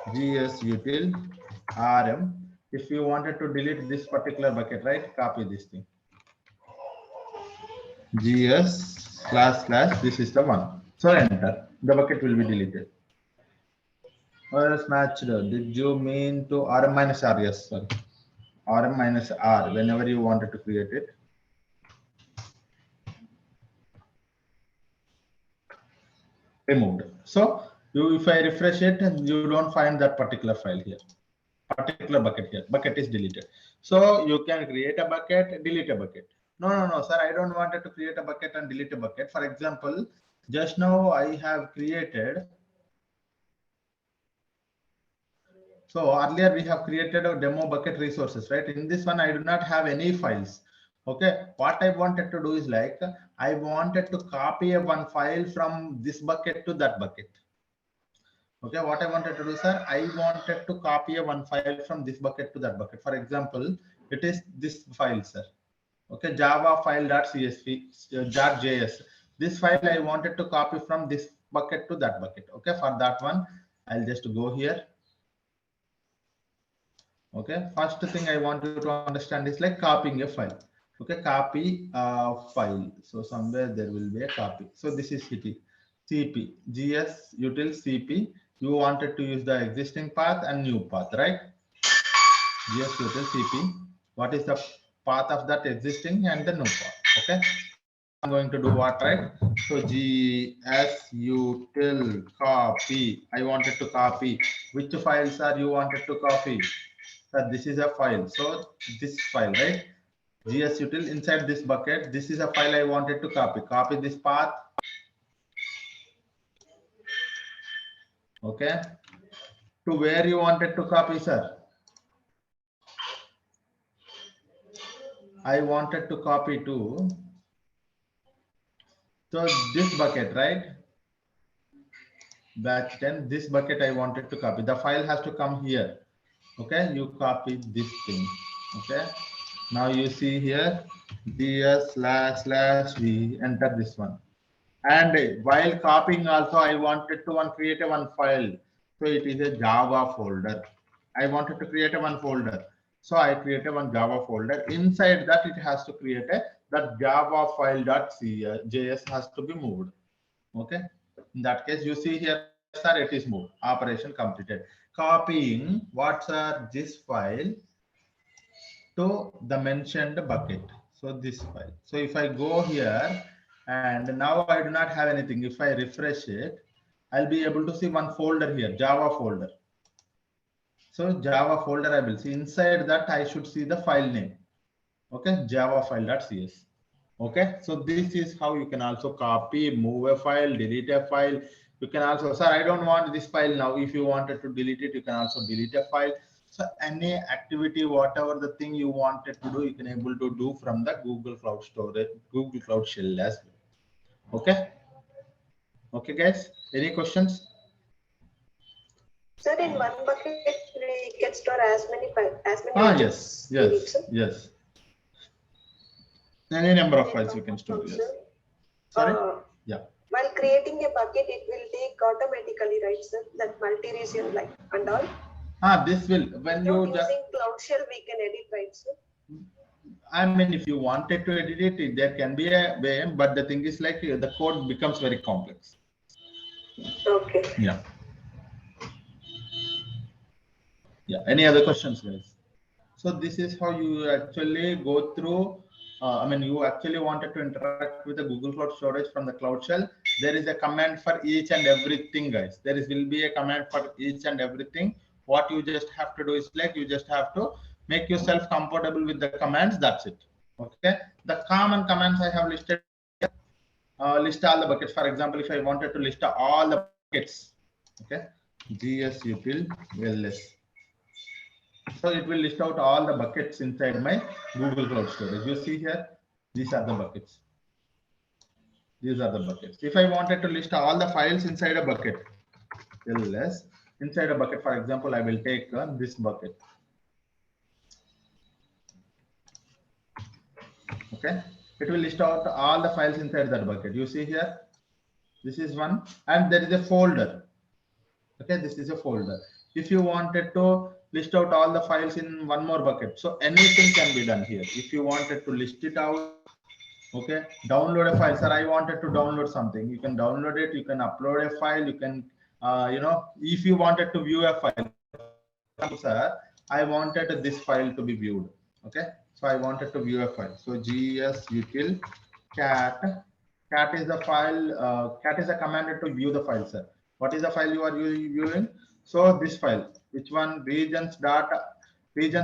gsutil rm. If you wanted to delete this particular bucket, right, copy this thing, gs// this is the one. So enter, the bucket will be deleted. Or else matched, did you mean to rm minus r? Yes, sorry, rm minus r whenever you wanted to create it. Removed. So you, if I refresh it, you don't find that particular file here, particular bucket here. Bucket is deleted. So you can create a bucket, delete a bucket. No, sir, I don't want to create a bucket and delete a bucket. For example, just now I have created. So earlier we have created a demo bucket resources, right? In this one, I do not have any files. Okay, what I wanted to do is like, I wanted to copy one file from this bucket to that bucket. Okay, what I wanted to do, sir, I wanted to copy one file from this bucket to that bucket. For example, it is this file, sir. Okay, Java file.csv.js. This file I wanted to copy from this bucket to that bucket. Okay, for that one, I'll just go here. Okay, first thing I want you to understand is like copying a file. Okay, copy file. So somewhere there will be a copy. So this is CP, GS util CP. You wanted to use the existing path and new path, right? GS util CP. What is the path of that existing and the new path? Okay, I'm going to do what, right? So GS util copy. I wanted to copy. Which files are you wanted to copy? So this is a file. So this file, right? GS util inside this bucket. This is a file I wanted to copy. Copy this path. Okay. To where you wanted to copy, sir? I wanted to copy to. So this bucket, right? Batch 10. This bucket I wanted to copy. The file has to come here. Okay. You copy this thing. Okay. Now you see here, ds//v, enter this one. And while copying also, I wanted to create one file. So it is a Java folder. I wanted to create one folder. So I created one Java folder. Inside that, it has to create that Java file.js has to be moved. Okay. In that case, you see here, sir, it is moved. Operation completed. Copying what's this file to the mentioned bucket. So this file. So if I go here and now I do not have anything. If I refresh it, I'll be able to see one folder here, Java folder. So Java folder I will see. Inside that I should see the file name. Okay, Java file.cs. Okay, so this is how you can also copy, move a file, delete a file. You can also, sir, I don't want this file now. If you wanted to delete it, you can also delete a file. So any activity, whatever the thing you wanted to do, you can able to do from the Google Cloud Storage, Google Cloud Shell as well. Okay. Okay, guys. Any questions? Sir, in one bucket we can store as many Yes, objects we need, yes, sir. yes. Any number of In files one you can store, bucket, yes. sir. Sorry? Yeah. While creating a bucket, it will take automatically, right, sir? That multi-region like and all. This will, when Without you just, using Cloud Shell, we can edit, right, sir? I mean, if you wanted to edit it, there can be a way, but the thing is like the code becomes very complex. Okay. Yeah. Yeah. Any other questions, guys? So this is how you actually go through. I mean, you actually wanted to interact with the Google Cloud Storage from the Cloud Shell. There is a command for each and everything, guys. There will be a command for each and everything. What you just have to do is like you just have to make yourself comfortable with the commands. That's it. Okay. The common commands I have listed. List all the buckets. For example, if I wanted to list all the buckets, okay, gsutil ls. So it will list out all the buckets inside my Google Cloud Storage. You see here, these are the buckets. These are the buckets. If I wanted to list all the files inside a bucket, ls, inside a bucket, for example, I will take this bucket. Okay, it will list out all the files inside that bucket. You see here, this is one, and there is a folder. Okay, this is a folder. If you wanted to list out all the files in one more bucket, so anything can be done here. If you wanted to list it out, okay, download a file. Sir, I wanted to download something. You can download it. You can upload a file. You can, if you wanted to view a file, sir, I wanted this file to be viewed. Okay, so I wanted to view a file. So gsutil cat is the file. Cat is a command to view the file, sir. What is the file you are viewing? So this file, which one? Regions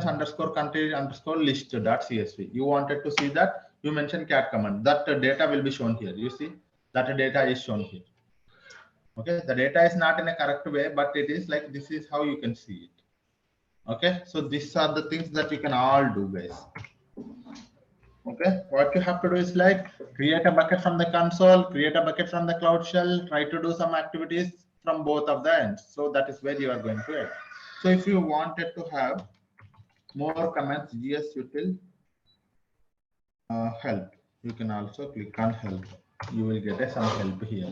underscore country underscore list .csv. You wanted to see that, you mentioned cat command. That data will be shown here. You see that data is shown here. Okay, the data is not in a correct way, but it is like this is how you can see it. Okay, so these are the things that you can all do, guys. Okay, what you have to do is like create a bucket from the console, create a bucket from the Cloud Shell, try to do some activities from both of the ends. So that is where you are going to add. So if you wanted to have more commands, gsutil help, you can also click on help. You will get some help here.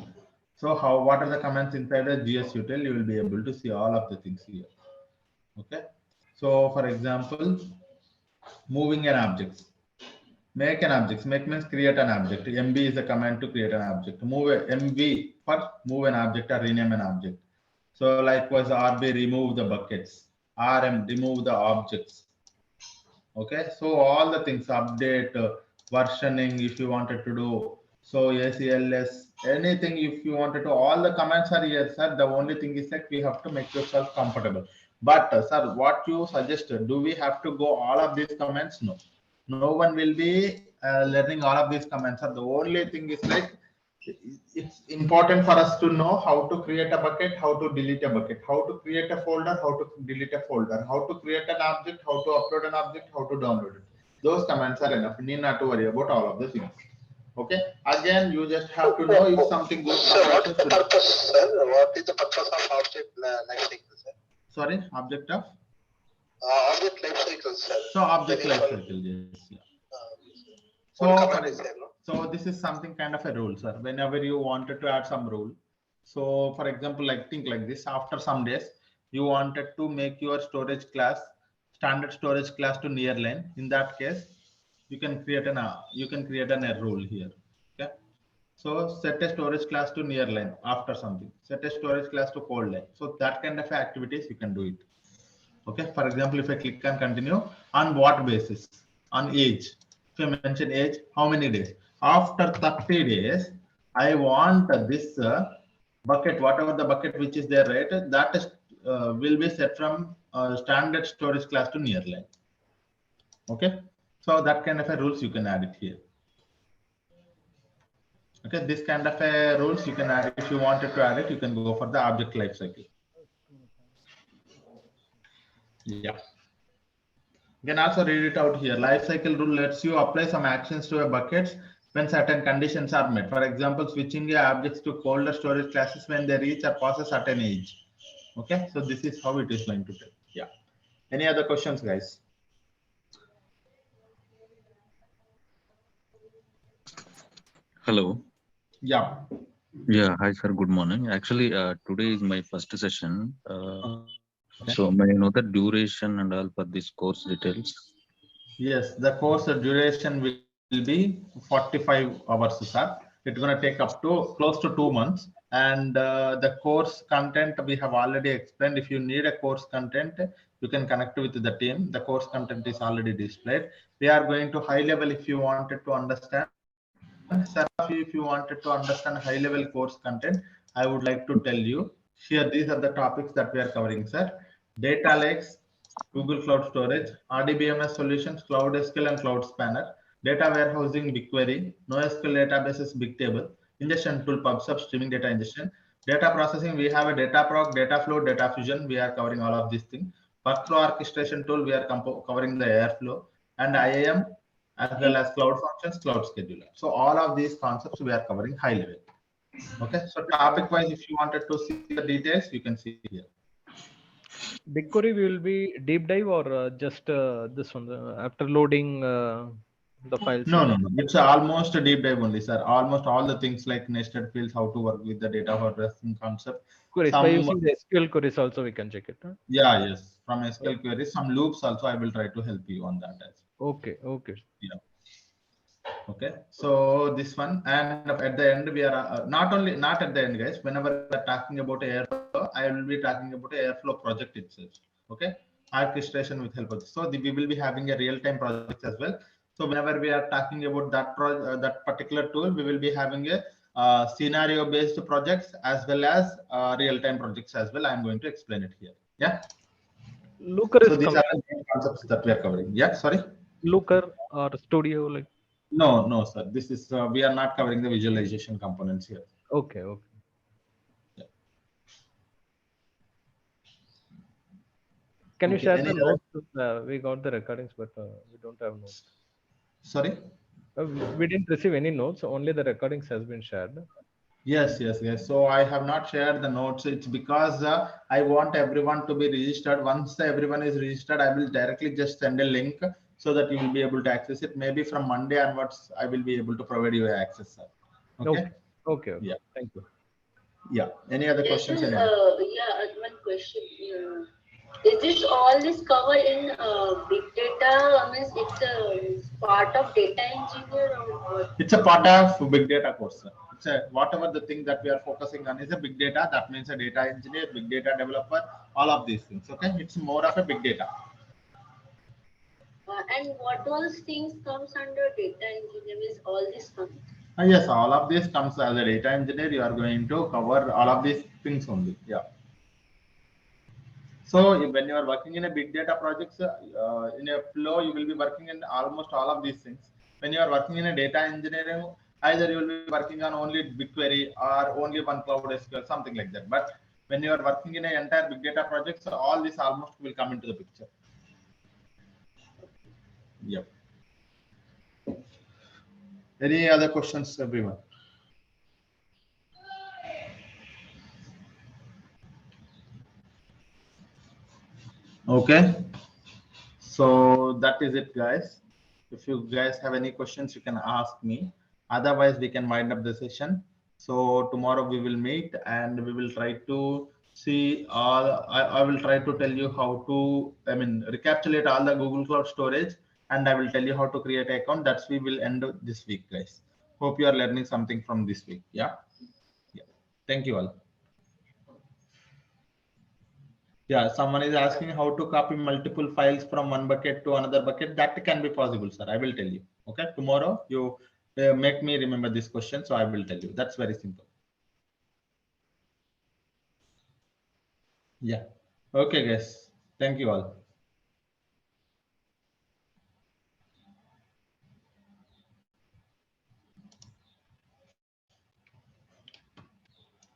So what are the commands inside the gsutil? You will be able to see all of the things here. Okay, so for example, moving an object. Make an object. Make means create an object. MB is a command to create an object. MV for move an object or rename an object. So likewise, RB remove the buckets. RM remove the objects. Okay, so all the things, update, versioning if you wanted to do. So ACLS, anything if you wanted to, all the commands are here, sir. The only thing is that we have to make yourself comfortable. But sir, what you suggested, do we have to go all of these commands? No. No one will be learning all of these commands. The only thing is like it's important for us to know how to create a bucket, how to delete a bucket, how to create a folder, how to delete a folder, how to create an object, how to upload an object, how to download it. Those commands are enough. You need not to worry about all of the things. Okay. Again, you just have to know if something goes. So what is the purpose, sir? What is the purpose of object lifecycle, sir? Sorry, object of? Object lifecycle, sir. So object lifecycle, yes. Yeah. So this is something kind of a rule, sir. Whenever you wanted to add some rule. So for example, like think like this, after some days, you wanted to make your storage class, standard storage class to nearline. In that case, you can create a rule here. Okay. So set a storage class to nearline after something, set a storage class to cold line. So that kind of activities you can do it. Okay. For example, if I click on continue, on what basis? On age. If I mention age, how many days? After 30 days, I want this bucket, whatever the bucket which is there, right? That is will be set from standard storage class to nearline. Okay. So that kind of a rules you can add it here. Okay. This kind of a rules you can add. If you wanted to add it, you can go for the object lifecycle. Yeah. You can also read it out here. Lifecycle rule lets you apply some actions to a bucket when certain conditions are met. For example, switching your objects to colder storage classes when they reach or pass a certain age. Okay, so this is how it is going to take. Yeah. Any other questions, guys? Hello. Yeah. Yeah, hi sir. Good morning. Actually, today is my first session. Okay. So may I know the duration and all for this course details? Yes, the course duration will be 45 hours, sir. It's going to take up to close to 2 months. And the course content we have already explained. If you need a course content, you can connect with the team. The course content is already displayed. We are going to high level if you wanted to understand. Sir, if you wanted to understand high level course content, I would like to tell you here. These are the topics that we are covering, sir. Data lakes, Google Cloud Storage, RDBMS solutions, Cloud SQL and Cloud Spanner, data warehousing, BigQuery, NoSQL databases, Bigtable, ingestion tool, PubSub, streaming data ingestion, data processing. We have a data proc, data flow, data fusion. We are covering all of these things. Workflow orchestration tool. We are covering the Airflow and IAM as well as cloud functions, cloud scheduler. So all of these concepts we are covering high level. Okay. So topic wise, if you wanted to see the details, you can see here. BigQuery will be deep dive or just this one after loading the files? No. It's almost a deep dive only, sir. Almost all the things like nested fields, how to work with the data harvesting concept. Queries by using the SQL queries also we can check it. Huh? Yeah, yes. From SQL queries, some loops also I will try to help you on that as well. Okay. Yeah. Okay, so this one, and at the end we are not at the end, guys. Whenever we are talking about Airflow, I will be talking about Airflow project itself. Okay, orchestration with help of this. So we will be having a real-time project as well. So whenever we are talking about that particular tool, we will be having a scenario-based projects as well as real-time projects as well. I am going to explain it here. Yeah. Looker So is these are the main concepts that we are covering. Yeah. Sorry. Looker or Studio like. No, sir. This is we are not covering the visualization components here. Okay. Yeah. Can you Okay, share any the notes? We got the recordings, but we don't have notes. Sorry. We didn't receive any notes. Only the recordings has been shared. Yes. So I have not shared the notes. It's because I want everyone to be registered. Once everyone is registered, I will directly just send a link so that you will be able to access it. Maybe from Monday onwards, I will be able to provide you access, sir. Okay. Yeah. Thank you. Yeah. Any other questions? Yeah, one question. Is this all this covered in big data? Means it's part of data engineer or what? It's a part of big data course, sir. It's whatever the thing that we are focusing on is a big data. That means a data engineer, big data developer, all of these things. Okay, it's more of a big data. And what all things comes under data engineer? Means all this comes. Yes, all of this comes as a data engineer. You are going to cover all of these things only. Yeah. So when you are working in a big data projects, in a flow, you will be working in almost all of these things. When you are working in a data engineering, either you will be working on only BigQuery or only one Cloud SQL, something like that. But when you are working in an entire big data project, so all this almost will come into the picture. Yep. Any other questions, everyone? Okay. So that is it, guys. If you guys have any questions, you can ask me. Otherwise, we can wind up the session. So tomorrow we will meet and we will try to see all. I will try to tell you how to, recapitulate all the Google Cloud storage, and I will tell you how to create an account. That's we will end this week, guys. Hope you are learning something from this week. Yeah. Thank you all. Yeah, someone is asking how to copy multiple files from one bucket to another bucket. That can be possible, sir. I will tell you. Okay, tomorrow you make me remember this question, so I will tell you. That's very simple. Yeah. Okay, guys. Thank you all.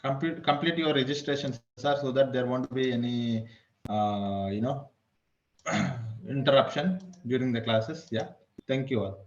Complete your registration, sir, so that there won't be any interruption during the classes. Yeah. Thank you all.